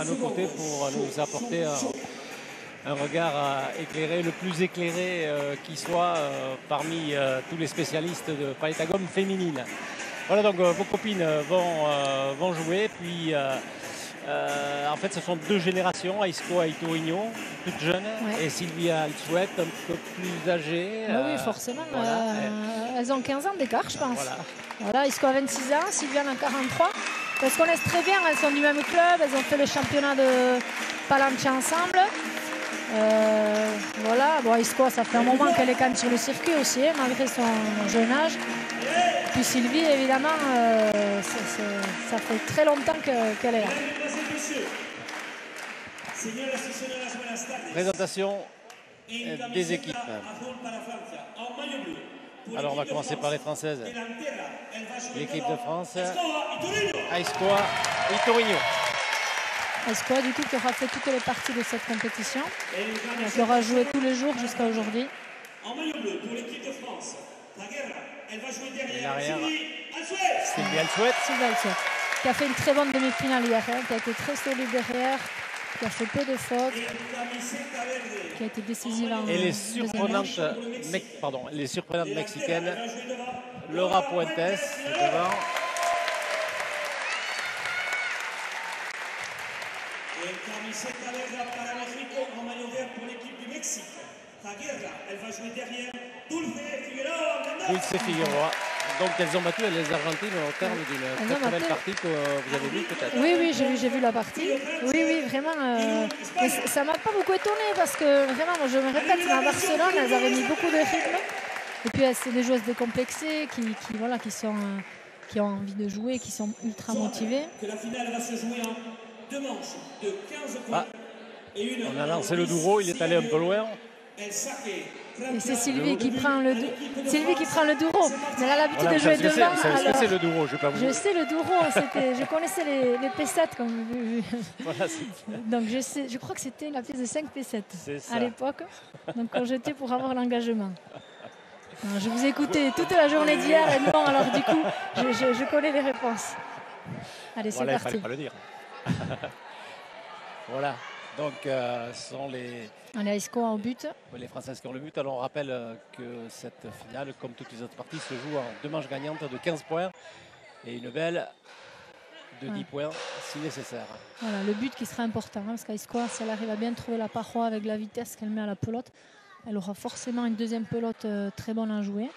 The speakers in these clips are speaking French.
à nos côtés pour nous apporter un regard éclairé, le plus éclairé qui soit parmi tous les spécialistes de palette à gomme féminine. Voilà, donc vos copines vont jouer, puis en fait ce sont deux générations, Aisco et Torigno, toutes jeunes, et Sylvia Alsouet, un peu plus âgée. Oui, forcément, voilà. Elles ont 15 ans d'écart, je pense. Voilà, Aisco a 26 ans, Sylvia en a 43. Elles se connaissent très bien, elles sont du même club, elles ont fait le championnat de Palanche ensemble. Voilà, bon, Aisco, ça fait un moment qu'elle est quand même sur le circuit aussi, malgré son jeune âge. Puis Sylvie, évidemment, ça fait très longtemps qu'elle est là. Présentation des équipes. Alors on va commencer par les Françaises. L'équipe de France, Aiscoa et Torigno. Aiscoa, du coup, qui aura fait toutes les parties de cette compétition, qui aura joué tous les jours jusqu'à aujourd'hui. En maillot bleu pour l'équipe de France, elle va jouer derrière l'arrière, Sylvie Alsouet. Sylvie Alsouet, qui a fait une très bonne demi-finale hier, qui a été très solide derrière, qui a fait peu de fautes, qui a été décisive en et les surprenantes, mexicaines, Laura Puentes devant. Et camiseta verde para México en maillot vert pour l'équipe du Mexique. Zaguerra, elle va jouer derrière Dulce Figueroa. Donc elles ont battu les Argentines au terme d'une très belle partie que vous avez vue peut-être. Oui, j'ai vu la partie. Oui, vraiment. Ça m'a pas beaucoup étonné parce que vraiment, moi, je me répète, à Barcelone, elles avaient mis beaucoup de rythme. Et puis c'est des joueuses décomplexées qui ont envie de jouer, qui sont ultra motivées. Que la finale va se jouer en 2 manches de 15 points. On a lancé le Douro, il est allé un peu loin. Et c'est Sylvie qui prend le Douro. Mais elle a l'habitude de jouer devant. Vous savez ce que c'est le Douro, je ne vais pas vous dire. Je sais le Douro, je connaissais les P7 comme voilà, donc je crois que c'était la pièce de 5 P7 à l'époque. Donc quand j'étais pour avoir l'engagement. Je vous ai écouté toute la journée d'hier et non, alors du coup, je connais les réponses. Allez, c'est parti. Il ne fallait pas le dire. Voilà. Donc, ce sont les Aiscoa au but. Les Françaises qui ont le but. Alors, on rappelle que cette finale, comme toutes les autres parties, se joue en 2 manches gagnantes de 15 points et une belle de 10 points si nécessaire. Voilà, le but qui sera important, parce qu'Aiscoa, si elle arrive à bien trouver la paroi avec la vitesse qu'elle met à la pelote, elle aura forcément une deuxième pelote très bonne à jouer.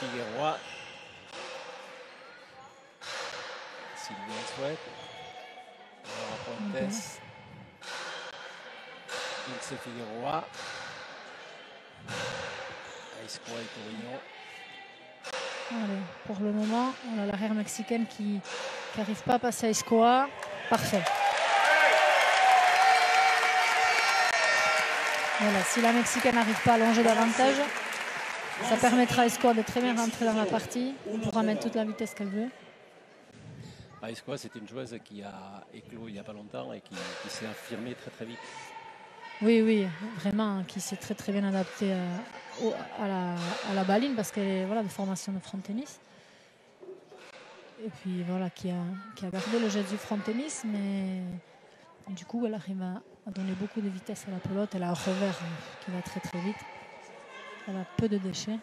Figueroa. Sylvie Alsouet. Laura Puentes. Dulce Figueroa. Aiscoa et Torigno. Allez, pour le moment, on a l'arrière mexicaine qui n'arrive pas à passer à Aiscoa. Parfait. Voilà, si la mexicaine n'arrive pas à allonger davantage, ça permettra à Aiscoa de très bien rentrer dans la partie. On pourra mettre toute la vitesse qu'elle veut. Aiscoa, c'est une joueuse qui a éclos il n'y a pas longtemps et qui s'est affirmée très très vite. Oui, vraiment, qui s'est très très bien adaptée à la baline parce qu'elle est de formation de front tennis. Et puis voilà, qui a gardé le jet du front tennis, mais du coup elle arrive à donner beaucoup de vitesse à la pelote. Elle a un revers qui va très très vite. Elle a peu de déchets.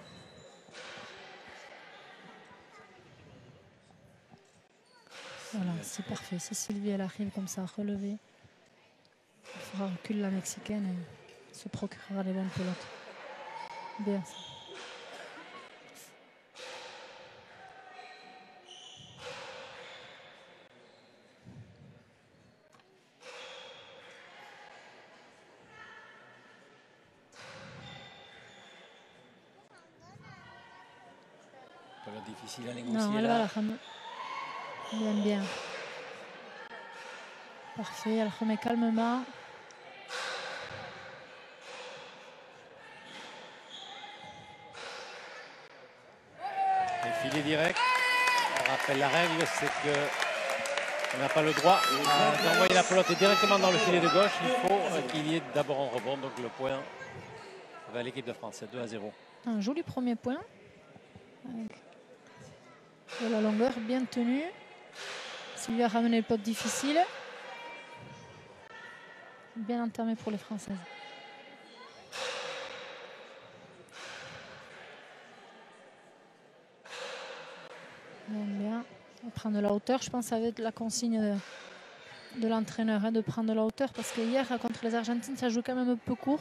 Voilà, c'est parfait. Si Sylvie elle arrive comme ça à relever, elle fera recul la mexicaine et se procurera les bonnes pelotes. Bien ça. Difficile à négocier. Non, elle va la ramener. Bien. Parfait, elle remet calmement. Le filet direct. On rappelle la règle, c'est qu'on n'a pas le droit d'envoyer la pelote directement dans le filet de gauche. Il faut qu'il y ait d'abord un rebond. Donc le point va à l'équipe de France. C'est 2-0. Un joli premier point. De la longueur bien tenue. Sylvie a ramené le pot difficile. Bien entamé pour les Françaises. Bien. On va prendre de la hauteur. Je pense que ça va être la consigne de l'entraîneur, hein, de prendre de la hauteur, parce que hier contre les Argentines, ça joue quand même un peu court.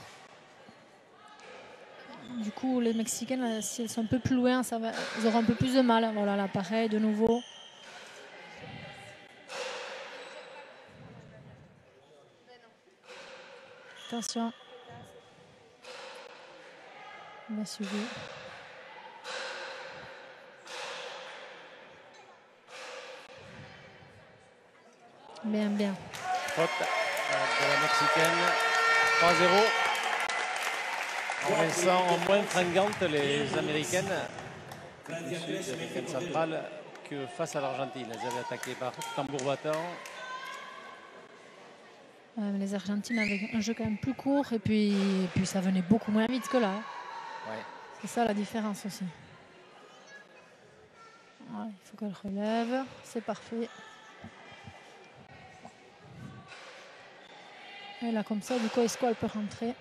Du coup, les Mexicaines, si elles sont un peu plus loin, elles auront un peu plus de mal. Voilà, là, pareil, de nouveau. Attention. Bien suivi. Bien, bien. Faute de la Mexicaine. 3-0. En laissant en moins fringantes les Américaines du Sud, Américaines centrales, que face à l'Argentine. Elles avaient attaqué par tambour battant. Les Argentines avaient un jeu quand même plus court et puis ça venait beaucoup moins vite que là. Ouais. C'est ça la différence aussi. Ouais, il faut qu'elle relève. C'est parfait. Et là, comme ça, du coup, Esco, elle peut rentrer.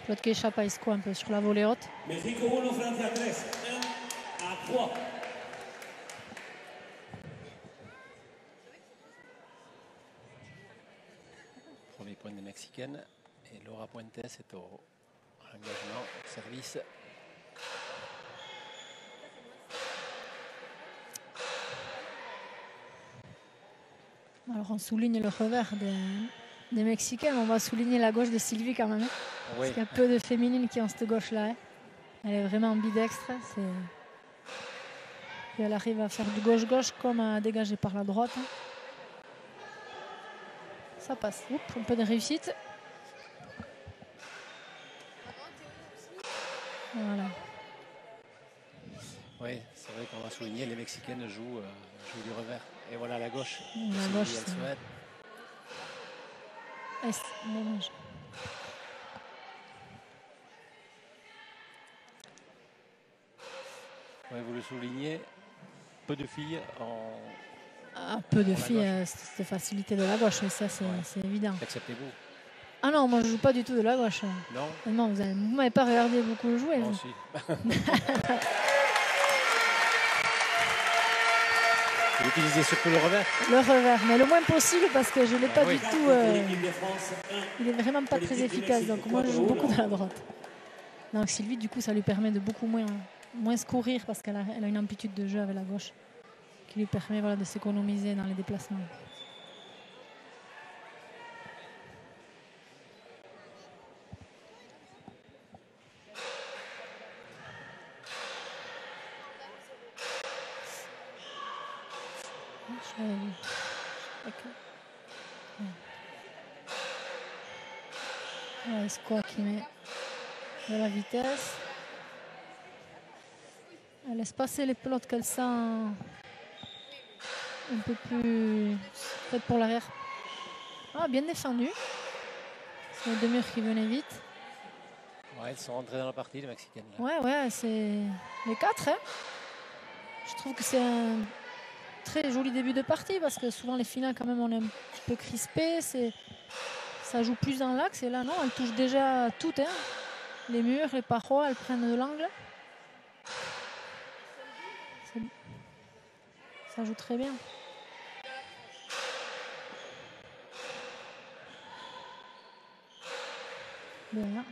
L'autre qui échappe à Esco un peu sur la volée haute. Mexico 1, Francia 3. 1-3. Premier point des Mexicaines. Et Laura Puentes est au engagement, au service. Alors, on souligne le revers des Mexicaines. On va souligner la gauche de Sylvie quand même. Oui. Parce qu'il y a peu de féminines qui ont cette gauche-là. Hein. Elle est vraiment ambidextre. Puis elle arrive à faire du gauche-gauche comme à dégager par la droite. Hein. Ça passe. Oups, un peu de réussite. Voilà. Oui, c'est vrai qu'on va souligner, les Mexicaines jouent du revers. Et voilà la gauche. La gauche, mélange. Oui, vous le soulignez, peu de filles peu de filles, cette facilité de la gauche, mais ça c'est évident. Acceptez-vous? Ah non, moi je joue pas du tout de la gauche. Non. Non, vous m'avez pas regardé beaucoup jouer. Moi vous. aussi. Vous utilisez surtout le revers? Le revers, mais le moins possible parce que je ne l'ai pas du tout. Il est vraiment pas très efficace, donc moi je joue beaucoup de la droite. Donc Sylvie, du coup, ça lui permet de beaucoup moins se courir parce qu'elle a une amplitude de jeu avec la gauche qui lui permet de s'économiser dans les déplacements. Esco qui met de la vitesse. Elle laisse passer les pelotes qu'elle sent un peu plus peut-être pour l'arrière. Ah, bien défendu. C'est les deux murs qui venaient vite. Ouais, elles sont rentrées dans la partie, les Mexicaines. Là. Ouais, c'est les quatre. Hein. Je trouve que c'est un très joli début de partie parce que souvent les finales, quand même, on est un peu crispé. Ça joue plus dans l'axe et là, non, elles touchent déjà toutes. Hein. Les murs, les parois, elles prennent de l'angle. Ça joue très bien. Bien.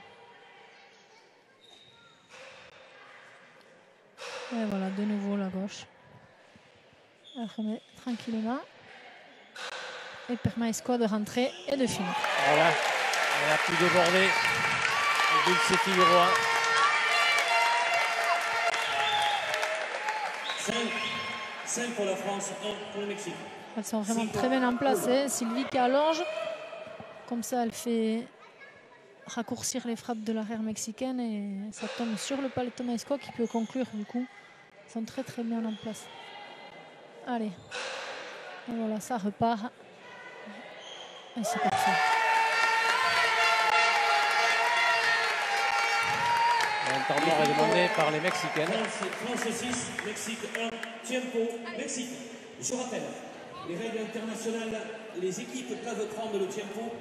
Et voilà, de nouveau la gauche. Elle remet tranquillement. Et permet à Esco de rentrer et de finir. Voilà, elle a pu déborder. Dulcetti Leroy. 5 pour la France, 1 pour le Mexique. Elles sont vraiment très bien en place. Hein. Sylvie qui allonge. Comme ça, elle fait raccourcir les frappes de l'arrière mexicaine et ça tombe sur le palais de Thomas Esco qui peut conclure du coup. Ils sont très très bien en place. Allez. Et voilà, ça repart. Et c'est parfait. Un temps mort est demandé par les Mexicaines. France 6, Mexique 1, Tiempo, Mexique. Je rappelle, les règles internationales, les équipes peuvent prendre le Tiempo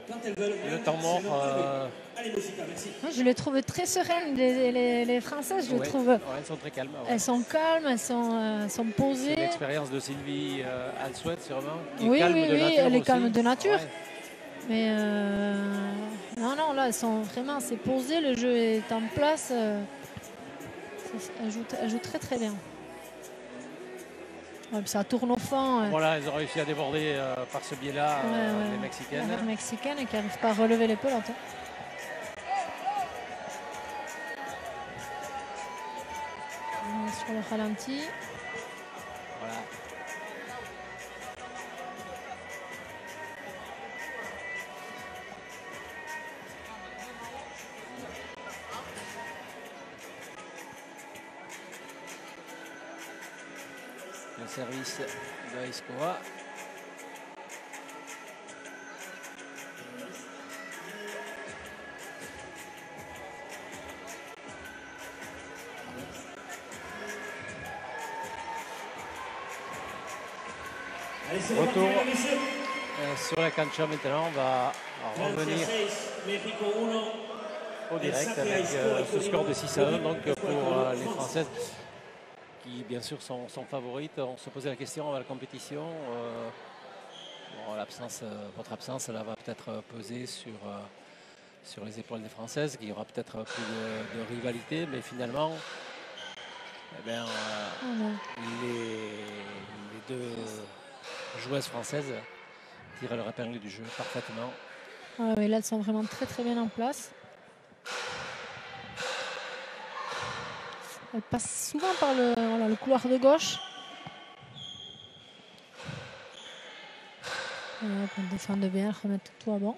quand elles veulent. Le temps mort. Allez, Mexique, merci. Moi, je les trouve très sereines, les Françaises. Je les trouve. Ouais, elles sont très calmes. Ouais. Elles sont calmes, elles sont posées. C'est l'expérience de Sylvie Alsouet, sûrement. Qui est Oui, calme oui, de oui, nature elle est aussi. calme de nature. Ouais. Mais non, non, là, elles sont vraiment, c'est posé, le jeu est en place. Elle joue très très bien. Ouais, puis ça tourne au fond. Voilà, elles ont réussi à déborder par ce biais-là les Mexicaines. Les Mexicaines qui n'arrivent pas à relever les pelotes. Sur le ralenti. Voilà. Le service de Iskova. Retour sur la cancha maintenant. On va revenir au direct avec ce score de 6-1 donc pour les Françaises qui bien sûr sont favorites. On se posait la question avant la compétition. Votre absence là, va peut-être peser sur les épaules des Françaises, qu'il y aura peut-être plus de rivalité, mais finalement eh bien, les deux joueuses françaises tirent leur épingle du jeu parfaitement. Ah oui, là, elles sont vraiment très très bien en place. Elles passent souvent par le couloir de gauche. Voilà, elles défendent bien, elles remettent tout à bon.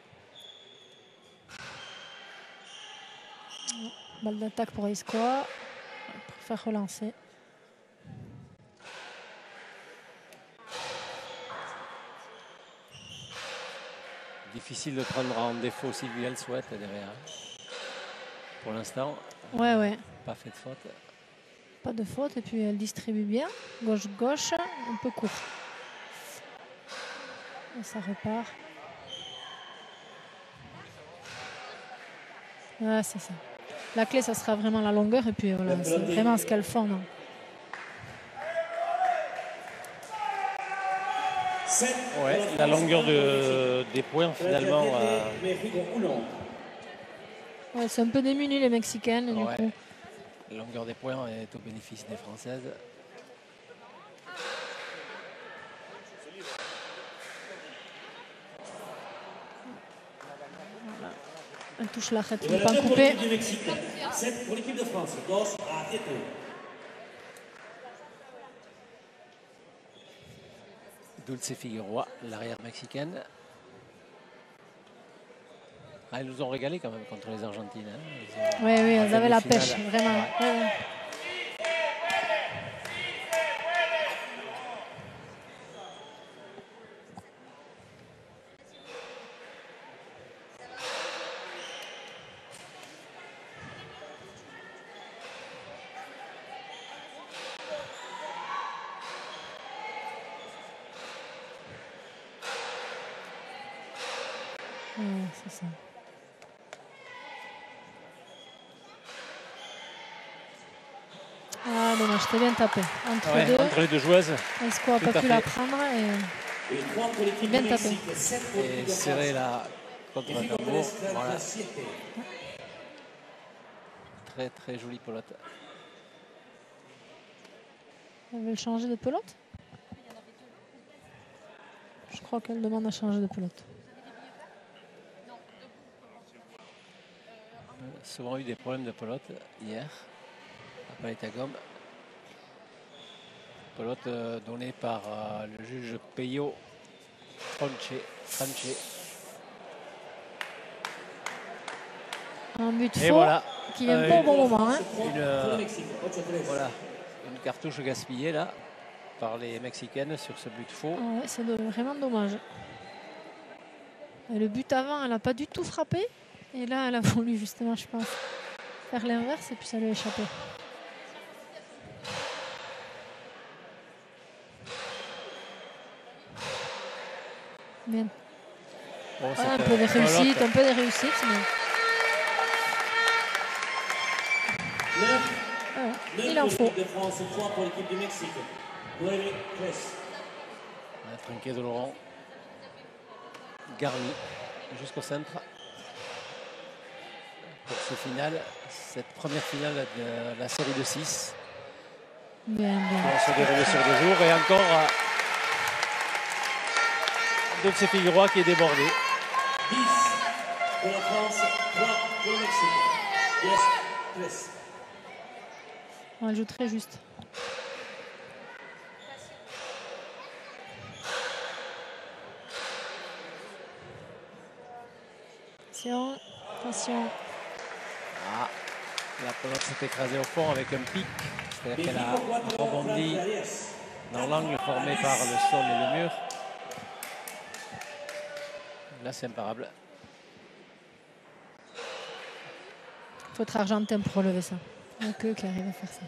Balle d'attaque pour Iskova. Elle préfère relancer. Difficile de prendre en défaut Sylvie Alsouet derrière. Pour l'instant, Ouais. pas fait de faute. Pas de faute et puis elle distribue bien. Gauche-gauche, un peu court. Et ça repart. Ouais, c'est ça. La clé, ça sera vraiment la longueur et puis voilà, c'est vraiment ce qu'elles font. Non. Ouais, la longueur des points finalement. Ouais, c'est un peu démuni les Mexicaines. Du coup. La longueur des points est au bénéfice des Françaises. Voilà. Elle touche l'arrêt pour ne pas couper. 7 pour l'équipe de France. Dos à Tieto. Dulce Figueroa, l'arrière mexicaine. Ah, ils nous ont régalé quand même contre les Argentines. Hein. Oui, elles avaient la pêche, vraiment. Ouais. C'est ça. Ah dommage, c'était bien tapé. Entre les deux joueuses. Est-ce qu'on n'a pas pu la prendre et bien tapé. Et serrer la contre un tambour. Voilà. Très très jolie pelote. Elle veut changer de pelote? Je crois qu'elle demande à changer de pelote. Souvent eu des problèmes de pelote hier à Palais Gomme. Pelote donnée par le juge Peyo Franche. Un but et faux voilà, qui vient pas au bon moment. Hein. Une cartouche gaspillée là par les Mexicaines sur ce but faux. Ah ouais, c'est vraiment dommage. Et le but avant, elle n'a pas du tout frappé. Et là, elle a voulu justement, je pense, faire l'inverse et puis ça lui a échappé. Bien. Bon, Voilà, un peu des réussites, mais... 9, voilà, 9 il en pour faut. l'équipe de France, 3 pour l'équipe du Mexique. Noémie Press. Un trinquet de Laurent. Garni jusqu'au centre. Pour ce final, cette première finale de la série de 6. Bien, bien. Qui va se dérouler sur 2 jours. Et encore deux de ses Figueroa qui est débordé. 10 pour la France, 3 pour le Mexique. Yes, Press. On joue très juste. Attention, attention. Ah, la pelote s'est écrasée au fond avec un pic. C'est-à-dire qu'elle a rebondi dans l'angle formé par le sol et le mur. Là, c'est imparable. Il faut être argentin pour relever ça. Il n'y a qu'eux qui arrivent à faire ça.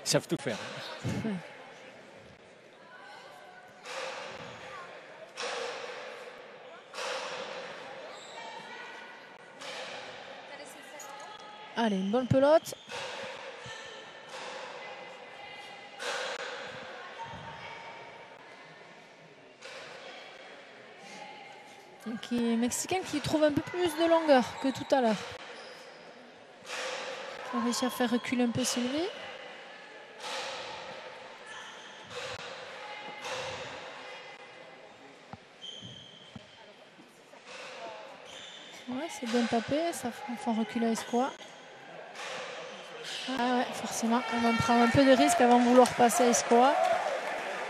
Ils savent tout faire. Ouais. Allez, une bonne pelote. Mexicain qui trouve un peu plus de longueur que tout à l'heure. On a réussi à faire reculer un peu Sylvie. Ouais, c'est bien tapé, ça fait reculer Escoa. Ah ouais, forcément, on va prendre un peu de risque avant de vouloir passer à Escoa.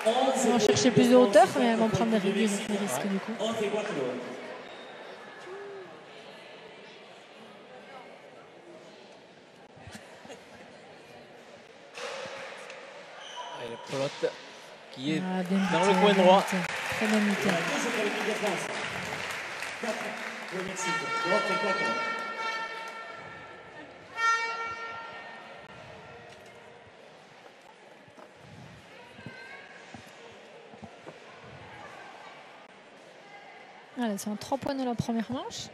On va chercher plus de hauteur, mais elles vont prendre des risques du coup. Et le pelote qui est Ah, dans le coin droit. Très bien muté. Allez, c'est en 3 points de la première manche.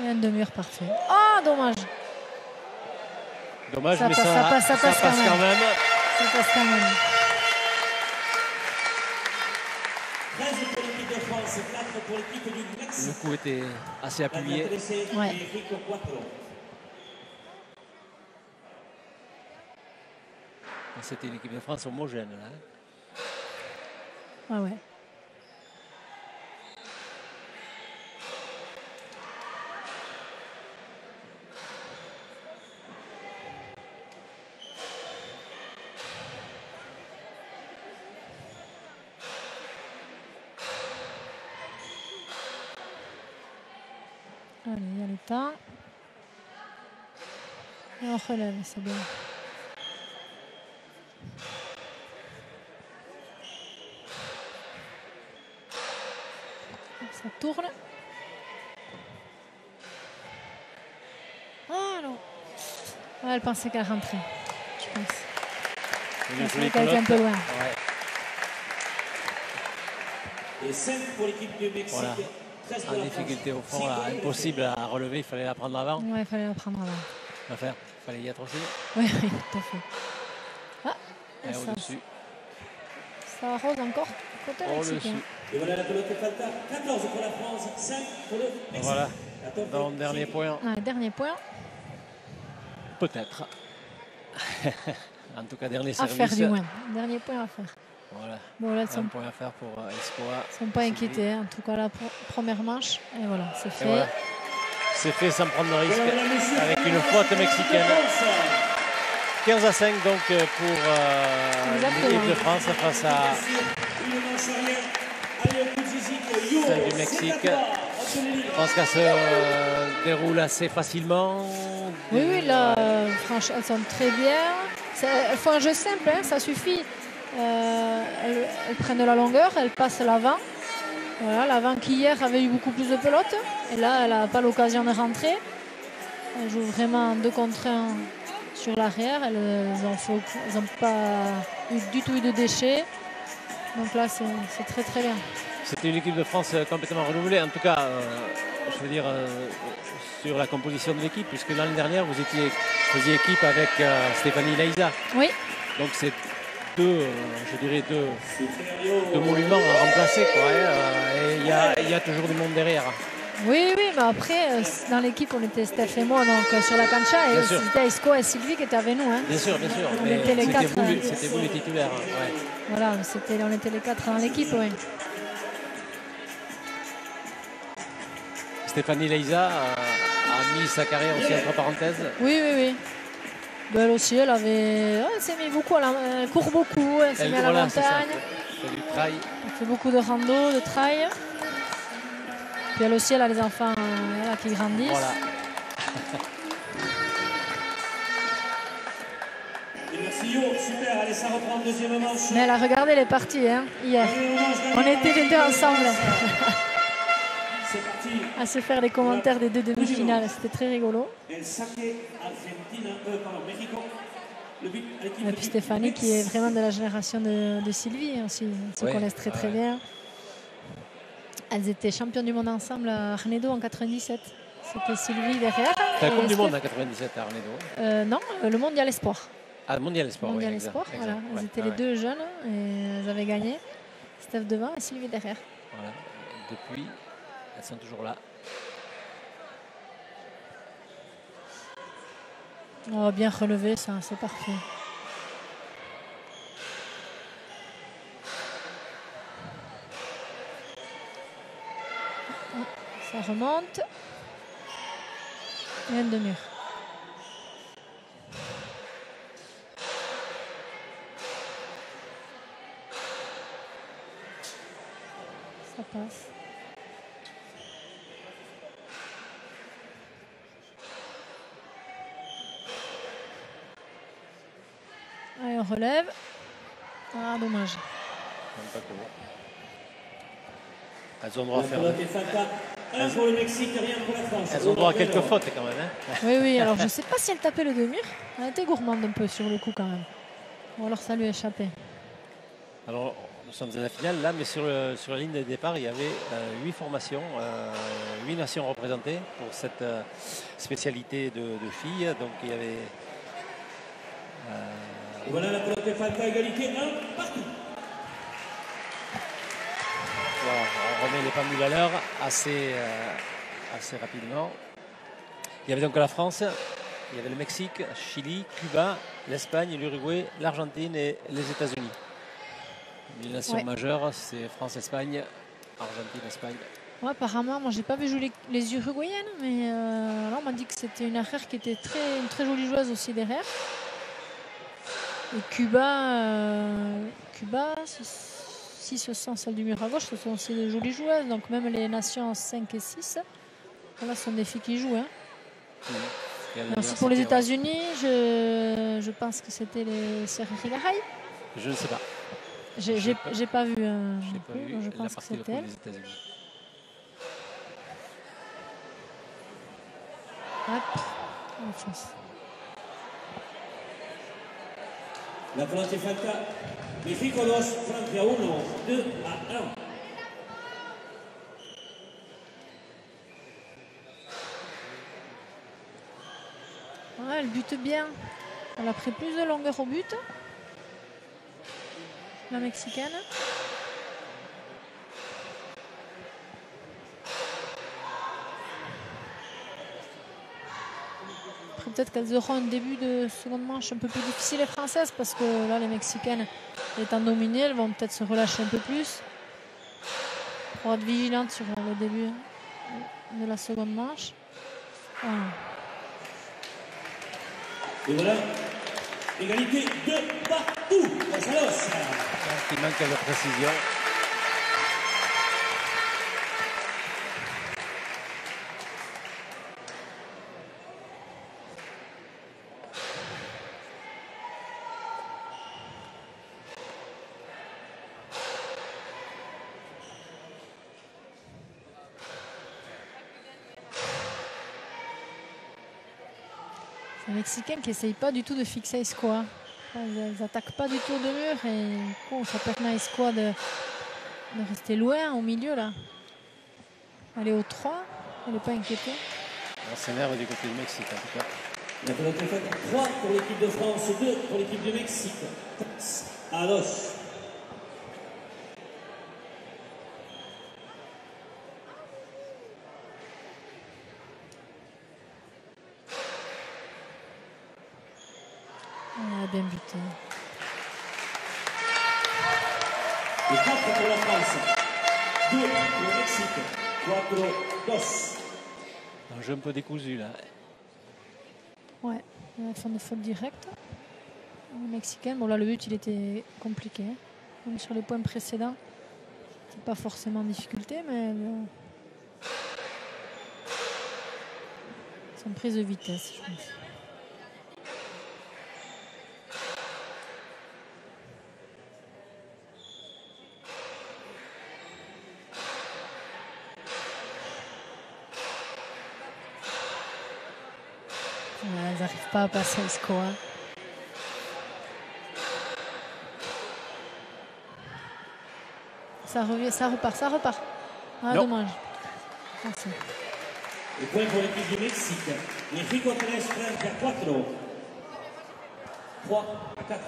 Et un demi-heure parfait. Ah, dommage. Dommage, Ça mais passe, ça passe quand même. Ça passe quand même. 13 pour l'équipe de France, 4 pour l'équipe du Mexique. Le coup était assez appuyé. Ouais. C'était une équipe de France homogène. Là. Ah ouais. Allez, il y a le temps. Et on relève, c'est bien. Ça tourne. Ah non. Ouais, elle pensait qu'elle rentrait, je pense. Elle était un peu loin. Ouais. Et 5 pour l'équipe du Mexique. Voilà. 13 pour En la difficulté France. au fond, là, impossible à relever, il fallait la prendre avant. Ouais, il fallait la prendre avant. Il fallait y être aussi. Oui, oui, tout à fait. Ah, Et ça, au-dessus. ça arrose encore côté mexicain. Et voilà la pelote Falta. 14 pour la France, 5 pour le Mexique. Voilà. Dans le dernier point. Ah, dernier point. Peut-être. En tout cas, dernier À service. faire du moins. Dernier point à faire. Voilà. Bon, là, Un point à faire pour Escoa. Ils ne sont pas inquiétés. Hein. En tout cas, la première manche. Et voilà, c'est fait. Voilà. C'est fait sans prendre de risque. Avec une faute mexicaine. 15 à 5 donc pour l'équipe de France face à celle du Mexique. Je pense qu'elle se déroule assez facilement. Oui, oui, là, franchement, elles sont très bien. Elles font un jeu simple, hein, ça suffit. Elles prennent de la longueur, elles passent l'avant. Voilà, l'avant qui hier avait eu beaucoup plus de pelote. Et là, elle n'a pas l'occasion de rentrer. Elle joue vraiment en 2 contre 1 sur l'arrière. Elles n'ont pas du tout eu de déchets. Donc là, c'est très très bien. C'était une équipe de France complètement renouvelée. En tout cas, je veux dire, sur la composition de l'équipe, puisque l'année dernière, vous faisiez équipe avec Stéphanie Leiza. Oui. Donc c'est deux monuments à remplacer, quoi, hein, et il y a toujours du monde derrière. Oui, mais après, dans l'équipe, on était Steph et moi donc, sur la cancha, et c'était Isco et Sylvie qui étaient avec nous. Hein. Bien sûr. On était les 4. C'était vous les titulaires. Ouais. Voilà, on était les 4 dans l'équipe, oui. Stéphanie Leiza a mis sa carrière aussi entre parenthèses. Oui. Elle aussi, elle s'est mis beaucoup, elle court beaucoup, elle s'est mis à la montagne. C'est du trail. Elle fait beaucoup de rando, de trail. Puis elle aussi, elle a les enfants qui grandissent. Voilà. Merci Yo, super, allez, ça reprend le deuxième manche. Mais elle a regardé les parties hier. On était les deux ensemble. À se faire les commentaires des 2 demi-finales, c'était très rigolo. Et puis Stéphanie qui est vraiment de la génération de Sylvie aussi, ils se connaissent très très bien. Elles étaient championnes du monde ensemble à Arnedo en 97. C'était Sylvie derrière. C'est la Coupe du Monde en 97 à Arnedo. Non, le Mondial Espoir. Ah, le Mondial Espoir, Mondial Espoir, voilà. Elles étaient les 2 jeunes et elles avaient gagné. Steph devant et Sylvie derrière. Voilà. Depuis, elles sont toujours là. Oh, bien relevé, ça, c'est parfait. Ça remonte. Et un demi-mur. Ça passe. Allez, on relève. Ah, dommage. Pas trop. Elles ont droit à faire. Pour le Mexique, rien pour la France. Elles ont droit à quelques fautes quand même. Hein. Oui, alors je ne sais pas si elle tapait le demi-mur. Elle était gourmande un peu sur le coup quand même. Ou alors ça lui a échappé. Alors, nous sommes à la finale là, mais sur la ligne de départ, il y avait 8 formations, 8 nations représentées pour cette spécialité de filles. Donc il y avait. Voilà la pelote Falca, égalité 1 partout. Voilà, on remet les pendules à l'heure assez rapidement. Il y avait donc la France, il y avait le Mexique, Chili, Cuba, l'Espagne, l'Uruguay, l'Argentine et les États-Unis. Les nations majeures, c'est France, Espagne, Argentine, Espagne. Ouais, apparemment, moi j'ai pas vu jouer les Uruguayennes, mais là on m'a dit que c'était une arrière qui était une très jolie joueuse aussi derrière. Et Cuba, si ce sont celles du mur à gauche, ce sont aussi de jolies joueuses. Donc même les nations 5 et 6, voilà, ce sont des filles qui jouent. Hein. Ensuite, pour les États-Unis, je pense que c'était les sœurs Rigaray. Je ne sais pas. J'ai pas vu. Je pense que c'était elle. Hop, on fonce. La pelota Falca, México 2, Francia 1, 2 à 1. Ouais, elle bute bien. Elle a pris plus de longueur au but. La Mexicaine. Peut-être qu'elles auront un début de seconde manche un peu plus difficile les Françaises parce que là les Mexicaines étant dominées, elles vont peut-être se relâcher un peu plus pour être vigilantes sur le début de la seconde manche. Ah. Et voilà, égalité de partout. González. Il manque de précision. Les Mexicains qui n'essayent pas du tout de fixer Iscoa. Ils n'attaquent pas du tout de mur et bon, ça permet à Iscoa de rester loin au milieu là. Elle est au 3, elle n'est pas inquiétée. On s'énerve du côté du Mexique en tout cas. La pelote est faite 3 pour l'équipe de France, 2 pour l'équipe du Mexique. À l'os. On a bien buté. Et 4 pour la France, 2 pour le Mexique, 4-2. Un jeu un peu décousu là. Ouais, ils font des fautes directes. Les Mexicains, bon là le but il était compliqué. Comme sur les points précédents, c'est pas forcément en difficulté, mais bon. Ils sont prises de vitesse, je pense. Ils n'arrivent pas à passer le score. Ça revient, ça repart. Ah, dommage. Merci. Le point pour l'équipe du Mexique. México 3 frente a 4. 3-4.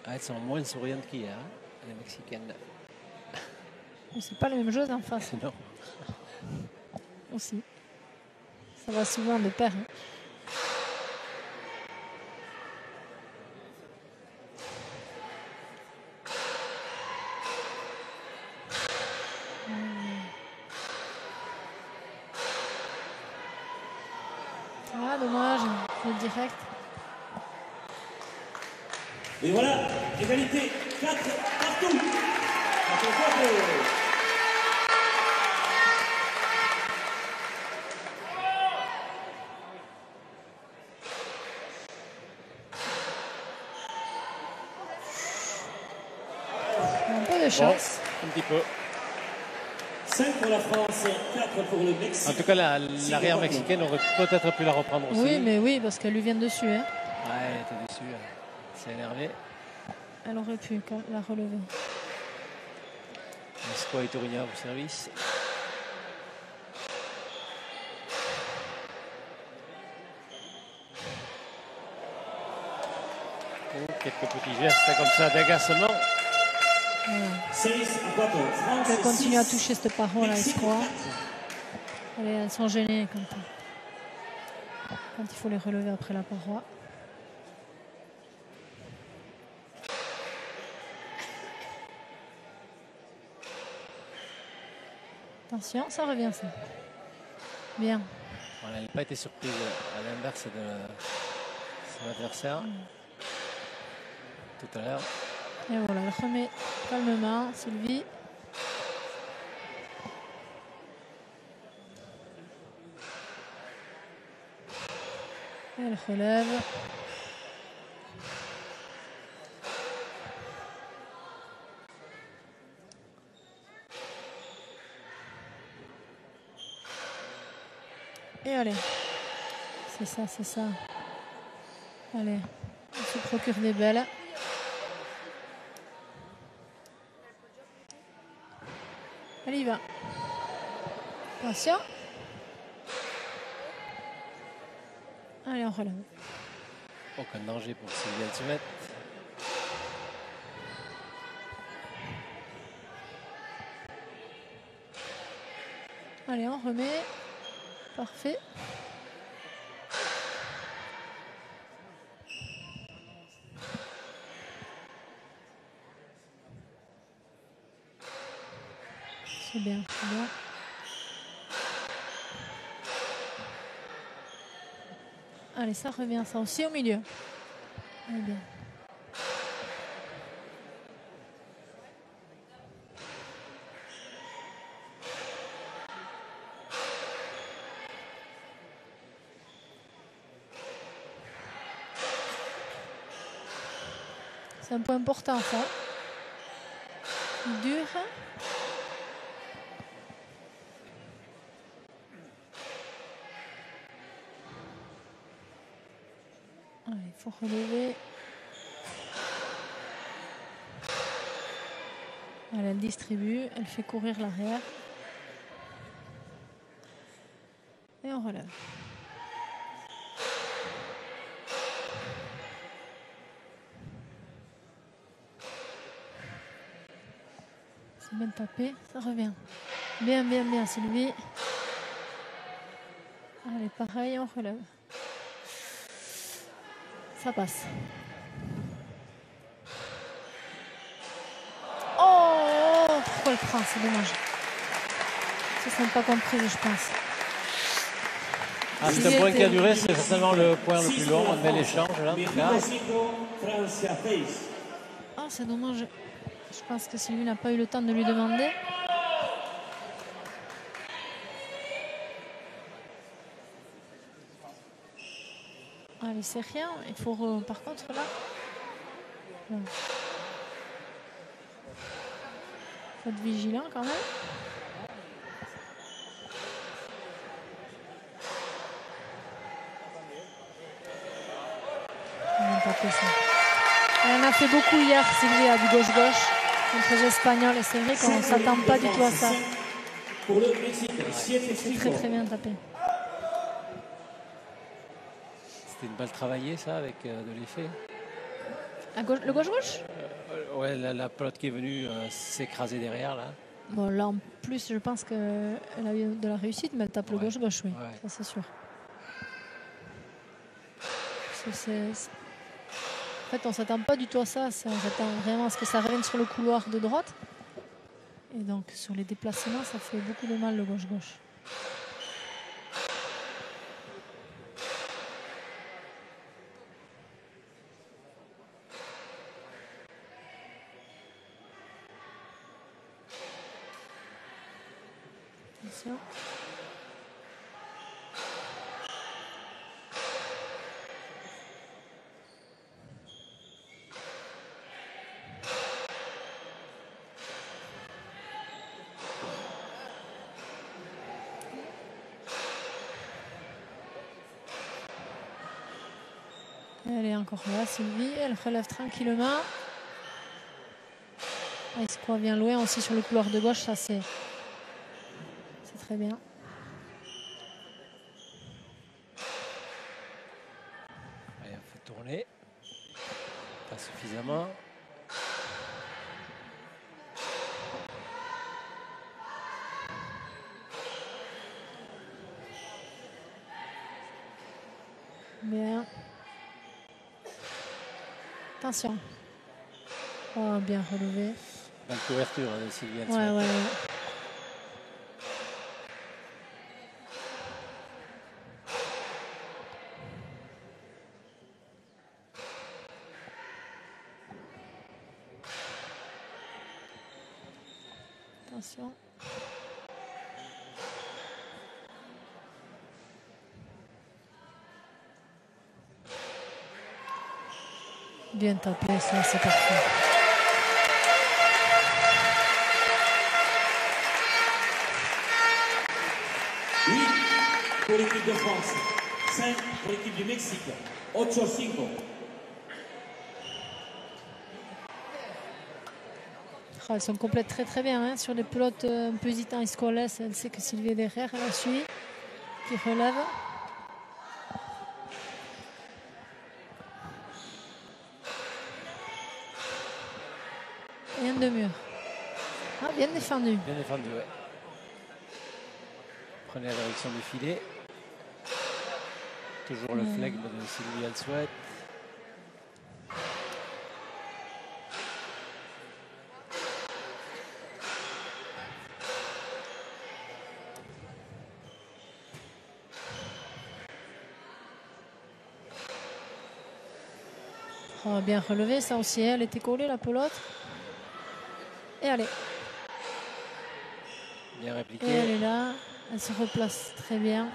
Ah, elles sont moins souriantes qu'hier, hein, les Mexicaines. C'est pas la même chose en face. Non. Aussi. Ça va souvent de pair. Hein. Ah, dommage. C'est direct. Et voilà, égalité 4 partout. 4-4. Un peu de chance. Bon, un petit peu. 5 pour la France, 4 pour le Mexique. En tout cas, l'arrière mexicaine aurait peut-être pu la reprendre aussi. Oui, mais oui, parce qu'elle lui vient dessus. Hein. Ouais, elle était déçue. Elle s'est énervée. Elle aurait pu la relever. Iscoa et Tourigna au service. Oh, quelques petits gestes comme ça d'agacement. Voilà. 6 à 4. France, Elle continue 6. à toucher cette parole, là, Mexique, Iscoa. 4. Elles sont gênées quand il faut les relever après la paroi. Attention, ça revient ça. Bien. Voilà, elle n'a pas été surprise à l'inverse de son adversaire tout à l'heure. Et voilà, elle remet calmement Sylvie. Elle relève. Et allez. C'est ça, c'est ça. Allez, on se procure des belles. Elle y va. Attention. Allez, on relève. Aucun danger pour Sylvie Elsoumet. Allez, on remet. Parfait. C'est bien, c'est bien. Allez, ça revient, ça aussi au milieu. Allez, bien. C'est un point important, ça. Dur. faut relever. Elle distribue, elle fait courir l'arrière. Et on relève. C'est bien tapé, ça revient. Bien, bien, bien, Sylvie. Allez, pareil, on relève. Ça passe. Oh, pourquoi elle prend? C'est dommage. Ça ne sont pas compris, je pense. Ah, c'est un point qui a duré, c'est certainement le point le plus long. Un bel échange là. Ah, c'est dommage. Je pense que Sylvie n'a pas eu le temps de lui demander. Allez, c'est rien. Il faut par contre là. Il faut être vigilant quand même. Elle en a fait beaucoup hier, Sylvie, à du gauche-gauche contre les Espagnols. Et c'est vrai qu'on ne s'attend pas du tout à ça. C'est très très bien tapé. C'était une balle travaillée, ça, avec de l'effet. Le gauche-gauche Ouais, la pelote qui est venue s'écraser derrière, là. Bon, là, en plus, je pense qu'elle a eu de la réussite, mais elle tape le gauche-gauche, oui. Ouais. Ça, c'est sûr. En fait, on ne s'attend pas du tout à ça. On s'attend vraiment à ce que ça revienne sur le couloir de droite. Et donc, sur les déplacements, ça fait beaucoup de mal, le gauche-gauche. Attention. Elle est encore là, Sylvie. Elle relève tranquillement. Escois vient loin aussi sur le couloir de gauche. Ça, c'est très bien. Allez, on fait tourner. Pas suffisamment. Bien. Attention. Oh, bien relevé. Belle couverture de Sylvie. Ouais. Attention. Bien tapé, ça, c'est parfait. Oui, pour l'équipe de France. 5 pour l'équipe du Mexique. 8-5. Elles sont complètes très très bien hein. Sur les pelotes un peu hésitant, Escoles, elle sait que Sylvie est derrière, elle la suit, qui relève. Et un de mur. Ah, bien défendu. Bien défendu, ouais. Prenez la direction du filet. Toujours le flegme de Sylvie Elsouet. Oh, bien relevé, ça aussi, elle était collée la pelote. Et allez. Bien répliqué. Et elle est là, elle se replace très bien.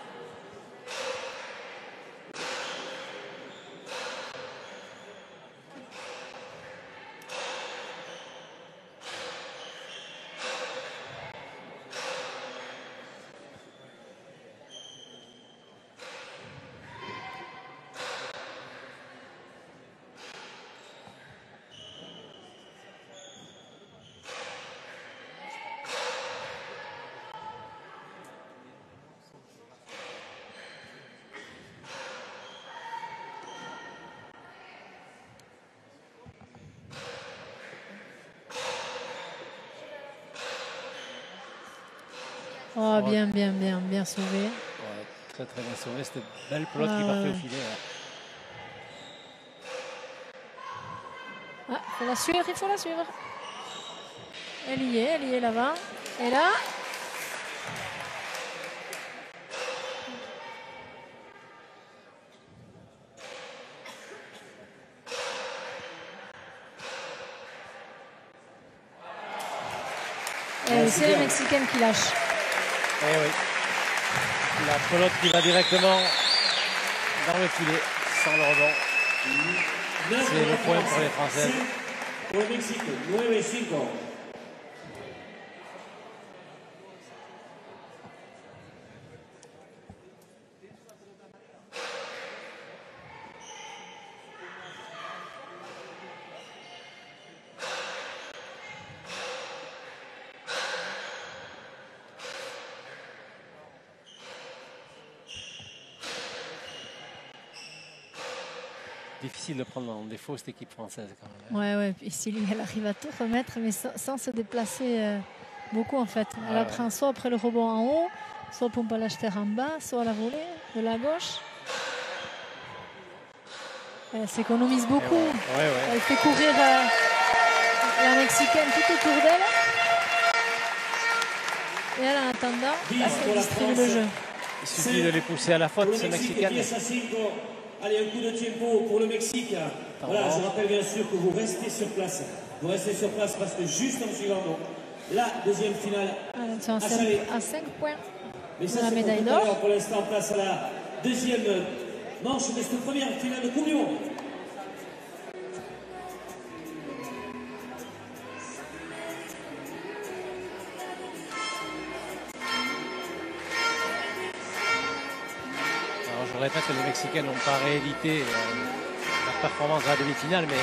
Oh, bien, bien, bien, bien sauvé. Ouais, très très bien sauvé. C'était belle pelote qui partait au filet. Ah, il faut la suivre, il faut la suivre. Elle y est là-bas. Et là, et c'est la Mexicaine qui lâche. Eh oui. La pelote qui va directement dans le filet, sans le rebond. C'est le point pour les Françaises. Pour le Mexique, 9-5. Difficile de prendre en défaut cette équipe française quand même. Ouais. Et Sylvie, elle arrive à tout remettre, mais sans se déplacer beaucoup en fait. Elle apprend soit après le rebond en haut, soit pompe à l'acheter en bas, soit à la volée de la gauche. Elle s'économise beaucoup. Elle fait courir la Mexicaine tout autour d'elle. Et elle, en attendant, elle distribue le jeu. Il suffit de les pousser à la faute, ces Mexicaines. Allez, un coup de tempo pour le Mexique. Voilà, je rappelle bien sûr que vous restez sur place. Vous restez sur place parce que juste en suivant la deuxième finale à 5 points de la médaille d'or. Pour l'instant, place à la deuxième manche de cette première finale de Coupe du Monde. Je répète que les Mexicains n'ont pas réédité la performance de la demi-finale, mais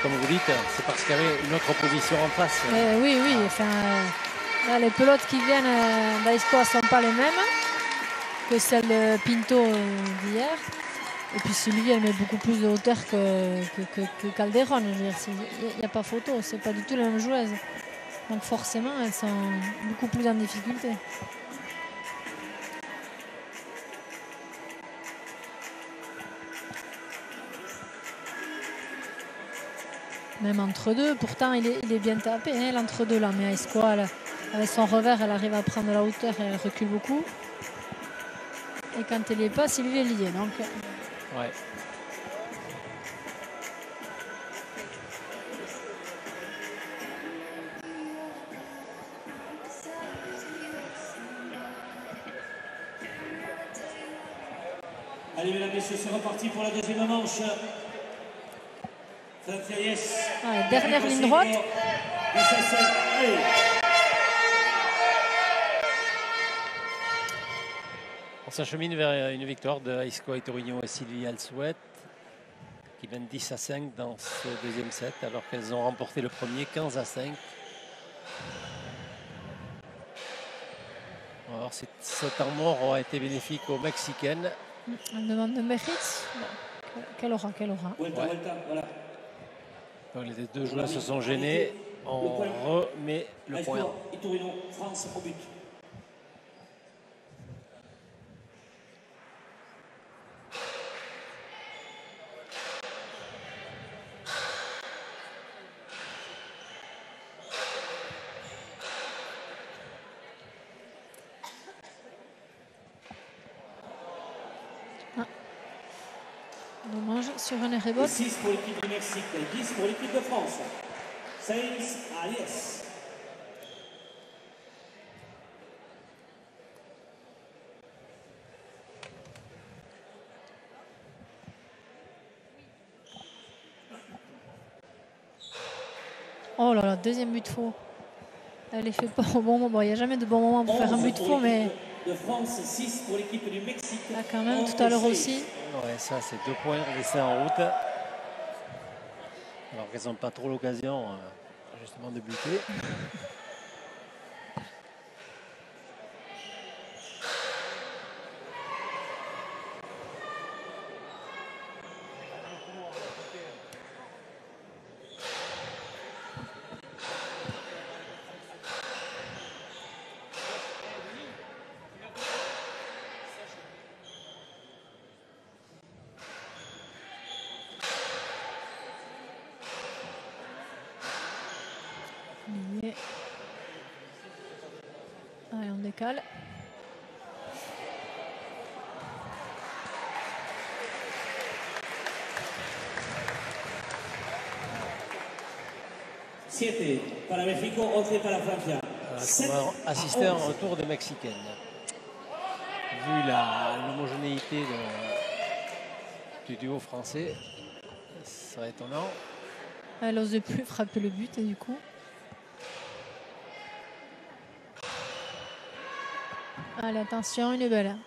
comme vous dites, c'est parce qu'il y avait une autre opposition en face. Oui. Enfin, là, les pelotes qui viennent d'Aiscoa ne sont pas les mêmes que celles de Pinto d'hier. Et puis Sylvie, elle met beaucoup plus de hauteur que Calderon. Il n'y a pas photo, c'est pas du tout la même joueuse. Donc forcément, elles sont beaucoup plus en difficulté. Même entre deux, pourtant il est bien tapé, hein, l'entre-deux là. Mais Aiscoa, avec son revers, elle arrive à prendre la hauteur et elle recule beaucoup. Et quand elle n'y est pas, Sylvie est liée. Donc... Ouais. Allez, mesdames, messieurs, c'est reparti pour la deuxième manche. Dernière ligne droite. On s'achemine vers une victoire de Aiscoa Iturriño et Sylvie Alsouet qui mènent 10-5 dans ce deuxième set alors qu'elles ont remporté le premier 15-5. On va voir si ce temps mort aura été bénéfique aux Mexicaines. On demande de mérite. Quelle aura. Ouais. Donc, les deux joueurs se sont gênés. On remet le point. Iturriño, France au but. Dommage sur un rebote. 6 pour l'équipe du Mexique, 10 pour l'équipe de France. 6 à 10. Oh là là, deuxième but faux. Elle les fait pas au bon moment. Il n'y a jamais de bon moment pour faire un but faux, mais... De France, 6 pour l'équipe du Mexique. Là quand même, tout à l'heure aussi. Ouais, ça c'est 2 points laissés en route. Alors qu'elles n'ont pas trop l'occasion justement de buter. Lié. Allez, on décale. Siete para México, 11 para Francia. On va assister à un retour des Mexicaines. Vu l'homogénéité du duo français, ça serait étonnant. Elle n'ose plus frapper le but et du coup. Allez, attention, une belle. Hein.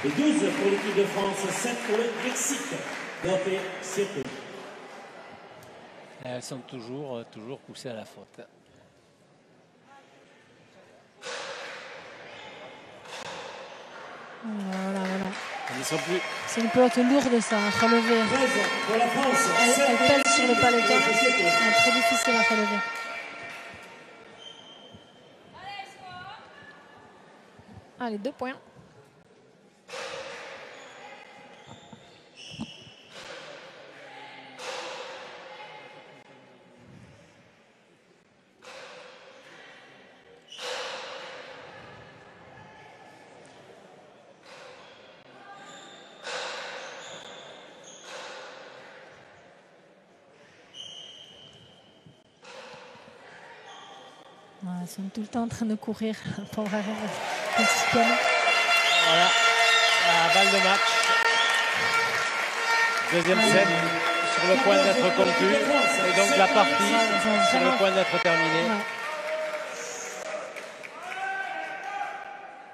Et 12 pour l'équipe de France, 7 pour le Mexique. Doté 7. Elles sont toujours poussées à la faute. Voilà. C'est une pelote lourde, ça, à relever. 13 pour la France. Elle pèse sur le paleton. C'est très difficile à relever. Allez, 2 points. Elles sont tout le temps en train de courir pour arriver mexicaine. Voilà, la balle de match. Deuxième set sur le point d'être conclu. Et donc la partie sur le point d'être terminée. Ouais.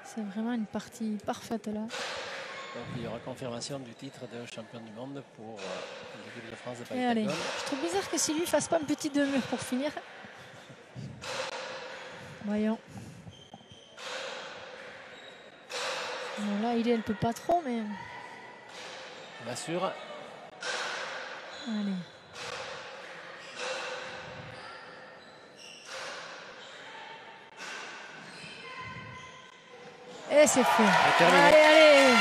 C'est vraiment une partie parfaite là. Donc il y aura confirmation du titre de champion du monde pour l'équipe de France de Et allez, Paris-Tagone. je trouve bizarre que Sylvie ne fasse pas un petit demi-mur pour finir. Voyons. Bon, là, elle ne peut pas trop, mais... Bien sûr. Allez. Et c'est fait. Allez.